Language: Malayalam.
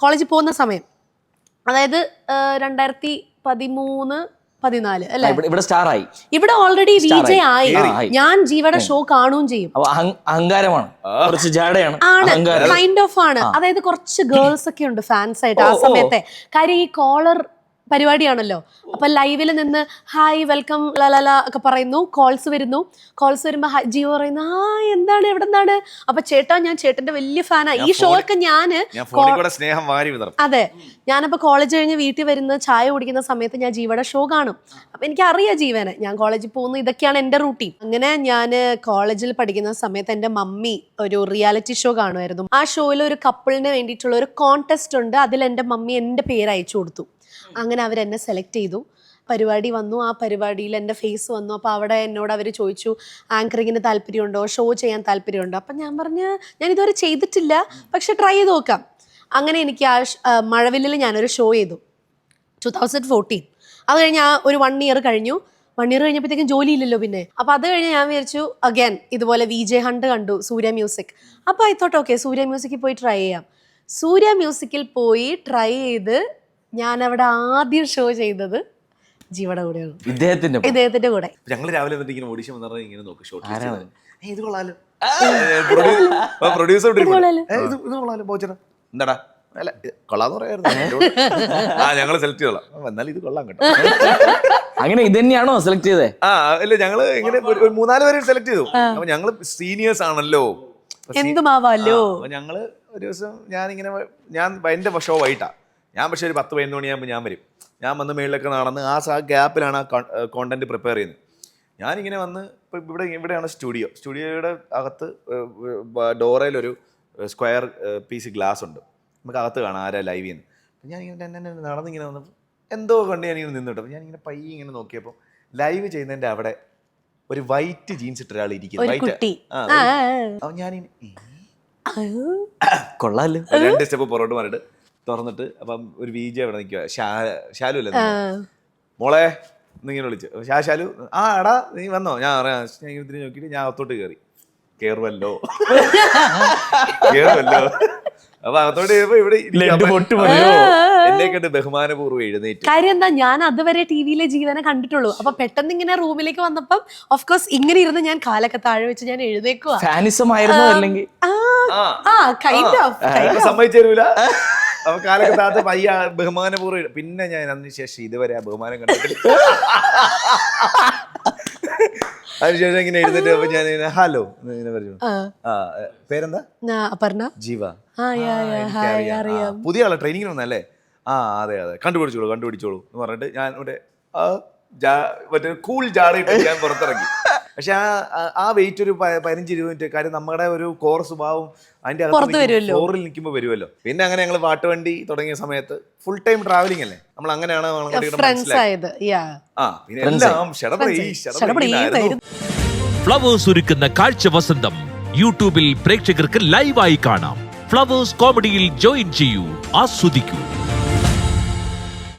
കോളേജിൽ പോകുന്ന സമയം, അതായത് 2013-14 അല്ലേ, ഇവിടെ സ്റ്റാർ ആയി, ഇവിടെ ഓൾറെഡി VJ ആയി. ഞാൻ ജീവയുടെ ഷോ കാണുകയും ചെയ്യും. അഹങ്കാരമാണ്, കുറച്ച് ജാടയാണ്, കൈൻഡ് ഓഫ് ആണ്. അതായത് കുറച്ച് ഗേൾസ് ഒക്കെ ഉണ്ട് ഫാൻസ് ആയിട്ട് ആ സമയത്തെ. കാര്യം ഈ കോളർ പരിപാടിയാണല്ലോ. അപ്പൊ ലൈവിൽ നിന്ന് ഹായ് വെൽക്കം ലല ഒക്കെ പറയുന്നു, കോൾസ് വരുന്നു. കോൾസ് വരുമ്പോ ജീവ പറയുന്നു ഹായ് എന്താണ് എവിടെ നിന്നാണ്. അപ്പൊ ചേട്ടാ ഞാൻ ചേട്ടന്റെ വലിയ ഫാനാ. ഈ ഷോ ഒക്കെ അതെ, ഞാനപ്പോ കോളേജ് കഴിഞ്ഞ് വീട്ടിൽ വരുന്ന ചായ കുടിക്കുന്ന സമയത്ത് ഞാൻ ജീവയുടെ ഷോ കാണും. അപ്പൊ എനിക്ക് അറിയാം ജീവനെ, ഞാൻ കോളേജിൽ പോകുന്നു, ഇതൊക്കെയാണ് എന്റെ റൂട്ടീൻ. അങ്ങനെ ഞാൻ കോളേജിൽ പഠിക്കുന്ന സമയത്ത് എന്റെ മമ്മി ഒരു റിയാലിറ്റി ഷോ കാണുമായിരുന്നു. ആ ഷോയിൽ ഒരു കപ്പിളിന് വേണ്ടിയിട്ടുള്ള ഒരു കോൺടെസ്റ്റ് ഉണ്ട്. അതിൽ എന്റെ മമ്മി എന്റെ പേര് അയച്ചു കൊടുത്തു. അങ്ങനെ അവരെന്നെ സെലക്ട് ചെയ്തു. പരിപാടി വന്നു, ആ പരിപാടിയിൽ എൻ്റെ ഫേസ് വന്നു. അപ്പോൾ അവിടെ എന്നോട് അവർ ചോദിച്ചു ആങ്കറിങ്ങിന് താല്പര്യമുണ്ടോ, ഷോ ചെയ്യാൻ താല്പര്യമുണ്ടോ. അപ്പം ഞാൻ പറഞ്ഞു ഞാൻ ഇതുവരെ ചെയ്തിട്ടില്ല, പക്ഷെ ട്രൈ ചെയ്ത് നോക്കാം. അങ്ങനെ എനിക്ക് ആ മഴവില്ലിൽ ഞാനൊരു ഷോ ചെയ്തു 2014. അത് കഴിഞ്ഞ് ഒരു 1 ഇയർ കഴിഞ്ഞു. 1 ഇയർ കഴിഞ്ഞപ്പോഴത്തേക്കും ജോലിയില്ലല്ലോ പിന്നെ. അപ്പോൾ അത് കഴിഞ്ഞ് ഞാൻ വിചാരിച്ചു അഗൈൻ ഇതുപോലെ VJ ഹണ്ട് കണ്ടു, സൂര്യ മ്യൂസിക്. അപ്പോൾ ആയിത്തോട്ടെ ഓക്കെ സൂര്യ മ്യൂസിക്കിൽ പോയി ട്രൈ ചെയ്യാം. സൂര്യ മ്യൂസിക്കിൽ പോയി ട്രൈ ചെയ്ത് ഞാൻ അവിടെ ആദ്യം ഷോ ചെയ്തത് ജീവയുടെ കൂടെയാണ്, ഇദ്ദേഹത്തിന്റെ കൂടെ. ഞങ്ങൾ രാവിലെ ഓഡിഷൻ ഇങ്ങനെ നോക്കും, ഷോട്ട് ഇത് കൊള്ളാലോ, പ്രൊഡ്യൂസർ എന്താടാ അല്ല കൊള്ളാന്ന് പറയായിരുന്നു. ഞങ്ങള് സെലക്ട് ചെയ്തോളാം, എന്നാലും ഇത് കൊള്ളാം കേട്ടോ. അങ്ങനെ ഇത് തന്നെയാണോ സെലക്ട് ചെയ്തേ? ഇല്ല, ഞങ്ങള് ഇങ്ങനെ 3-4 പേരെ സെലക്ട് ചെയ്തു. അപ്പൊ ഞങ്ങള് സീനിയേഴ്സ് ആണല്ലോ, എന്തുമാവാലോ. ഞങ്ങള് ഒരു ദിവസം ഞാൻ എന്റെ ഷോ വൈകിട്ടാ, ഞാൻ പക്ഷേ ഒരു 10-11 മണിയാകുമ്പോൾ ഞാൻ വരും. ഞാൻ വന്ന് മേളിലൊക്കെ നടന്ന് ആ ഗ്യാപ്പിലാണ് ആ കോണ്ടന്റ് പ്രിപ്പയർ ചെയ്യുന്നത്. ഞാനിങ്ങനെ വന്ന് ഇപ്പം ഇവിടെയാണ് സ്റ്റുഡിയോയുടെ അകത്ത് ഡോറയിലൊരു സ്ക്വയർ പീസ് ഗ്ലാസ് ഉണ്ട്, നമുക്ക് അകത്ത് കാണാം ആരാ ലൈവ് ചെയ്യുന്നത്. അപ്പം ഞാനിങ്ങനെ നടന്നിങ്ങനെ വന്നപ്പോൾ എന്തോ കണ്ട് ഞാനിങ്ങനെ നിന്നിട്ട്, അപ്പം ഞാനിങ്ങനെ പയ്യെ ഇങ്ങനെ നോക്കിയപ്പോൾ ലൈവ് ചെയ്യുന്നതിൻ്റെ അവിടെ ഒരു വൈറ്റ് ജീൻസ് ഇട്ട ഒരാൾ ഇരിക്കുന്നു. അപ്പം ഞാനിങ്ങനെ കൊള്ളാമല്ലോ, 2 സ്റ്റെപ്പ് പുറകോട്ട് മാറിയിട്ട് തുറന്നിട്ട് അപ്പം ഒരു VJ അവിടെ നിൽക്കുക, ഷാലു അല്ലേ മോളെ എന്നിങ്ങനെ വിളിച്ചു. ഷാലു ആ എടാ നീ വന്നോ, ഞാൻ അറിയാം. ഞാൻ ഇതിന് നോക്കിയിട്ട് ഞാൻ അകത്തോട്ട് കയറുമല്ലോ. അപ്പൊ അകത്തോട്ട് കയറിയപ്പോ ഇവിടെ എന്നെ കണ്ട് ബഹുമാനപൂർവ്വം എഴുന്നേറ്റ്. കാര്യം എന്താ, ഞാൻ അതുവരെ ടിവിയിലെ ജീവനെ കണ്ടിട്ടുള്ളൂ. അപ്പൊ പെട്ടെന്ന് ഇങ്ങനെ റൂമിലേക്ക് വന്നപ്പം ഓഫ്കോഴ്സ് ഇങ്ങനെ ഇരുന്ന് ഞാൻ കാലൊക്കെ താഴെ വെച്ച് ഞാൻ എഴുന്നേക്കുവാ. സമ്മതിച്ചു തരൂല. അപ്പൊ കാലൊക്കെ താത്ത പയ്യ ബഹുമാനപൂർവ്വം. പിന്നെ ഞാൻ അതിനുശേഷം ഇതുവരെ ആ ബഹുമാനം കണ്ടിട്ടില്ല. അതിനുശേഷം ഇങ്ങനെ എഴുന്നേറ്റ് അപ്പൊ ഞാൻ ഹലോ ഇങ്ങനെ പറഞ്ഞു. പേരെന്താ? അപർണ. ജീവ. പുതിയ ആളെ ട്രെയിനിങ്ങിന് വന്നല്ലേ? അതെ കണ്ടുപിടിച്ചോളൂ എന്ന് പറഞ്ഞിട്ട് ഞാൻ ഇവിടെ മറ്റേ കൂൾ ജാടയിട്ട് ഞാൻ പുറത്തിറങ്ങി. പക്ഷെ ആ വെയിറ്റ് ഒരു 15-20 മിനിറ്റ്. കാര്യം നമ്മുടെ ഒരു കോർ സ്വഭാവം അതിന്റെ ഫ്ലോറിൽ നിൽക്കുമ്പോൾ വരുമല്ലോ. പിന്നെ അങ്ങനെ ഞങ്ങൾ പാട്ടുവണ്ടി തുടങ്ങിയ സമയത്ത് ഫുൾ ടൈം ട്രാവലിംഗ് അല്ലേ, നമ്മൾ അങ്ങനെയാണ് ഫ്ലവേഴ്സ് ഒരുക്കുന്ന കാഴ്ച വസന്തം യൂട്യൂബിൽ പ്രേക്ഷകർക്ക് ലൈവായി കാണാം. ഫ്ലവേഴ്സ് കോമഡിയിൽ ജോയിൻ ചെയ്യൂ, ആസ്വദിക്കൂ.